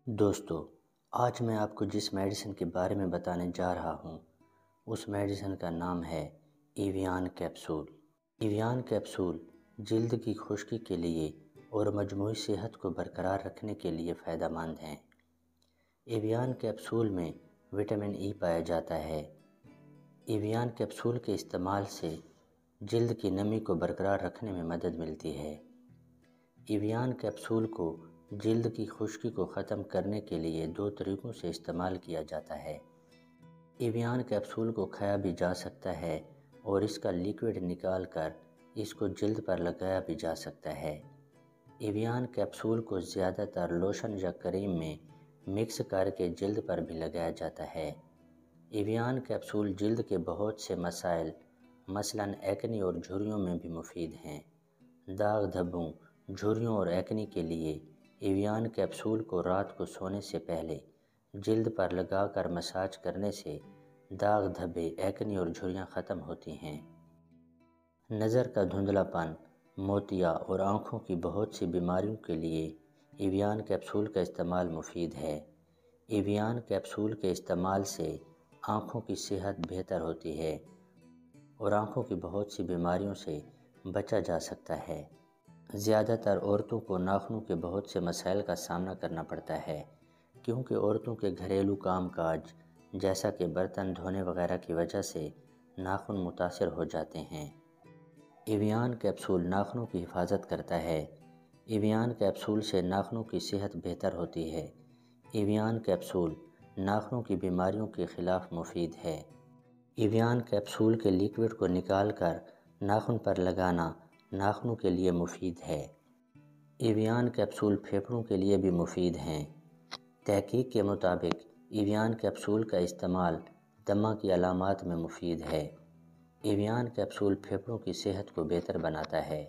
دوستو، آج میں آپ کو جس میڈیسن کے بارے میں بتانے جا رہا ہوں اس میڈیسن کا نام ہے ایویان کیپسول۔ ایویان کیپسول جلد کی خشکی کے لیے اور مجموعی صحت کو برقرار رکھنے کے لیے فائدہ مند ہیں۔ ایویان کیپسول میں وٹامن ای پایا جاتا ہے۔ ایویان کیپسول کے استعمال سے جلد کی نمی کو برقرار رکھنے میں مدد ملتی ہے۔ ایویان کیپسول کو جلد کی خشکی کو ختم کرنے کے لیے 2 طریقوں سے استعمال کیا جاتا ہے۔ ایویان کیپسول کو کھایا بھی جا سکتا ہے اور اس کا لیکوڈ نکال کر اس کو جلد پر لگایا بھی جا سکتا ہے۔ ایویان کیپسول کو زیادہ تر لوشن یا کریم میں مکس کر کے جلد پر بھی لگایا جاتا ہے۔ ایویان کیپسول جلد کے بہت سے مسائل مثلاً ایکنی اور جھریوں میں بھی مفید ہیں۔ داغ دھبوں، جھریوں اور ایکنی کے لیے ایویان کیپسول کو رات کو سونے سے پہلے جلد پر لگا کر مساج کرنے سے داغ دھبے، ایکنی اور جھریاں ختم ہوتی ہیں۔ نظر کا دھندلا پن، موتیا اور آنکھوں کی بہت سی بیماریوں کے لیے ایویان کیپسول کا استعمال مفید ہے۔ ایویان کیپسول کے استعمال سے آنکھوں کی صحت بہتر ہوتی ہے اور آنکھوں کی بہت سی بیماریوں سے بچا جا سکتا ہے۔ زیادہ تر عورتوں کو ناخنوں کے بہت سے مسائل کا سامنا کرنا پڑتا ہے کیونکہ عورتوں کے گھریلو کام کاج جیسا کہ برتن دھونے وغیرہ کی وجہ سے ناخن متاثر ہو جاتے ہیں۔ ایویان کیپسول ناخنوں کی حفاظت کرتا ہے۔ ایویان کیپسول سے ناخنوں کی صحت بہتر ہوتی ہے۔ ایویان کیپسول ناخنوں کی بیماریوں کے خلاف مفید ہے۔ ایویان کیپسول کے لیکوڈ کو نکال کر ناخن پر لگانا ناخنوں کے لیے مفید ہے۔ ایویان کیپسول پھیپھڑوں کے لیے بھی مفید ہیں۔ تحقیق کے مطابق ایویان کیپسول کا استعمال دمہ کی علامات میں مفید ہے۔ ایویان کیپسول پھیپھڑوں کی صحت کو بہتر بناتا ہے۔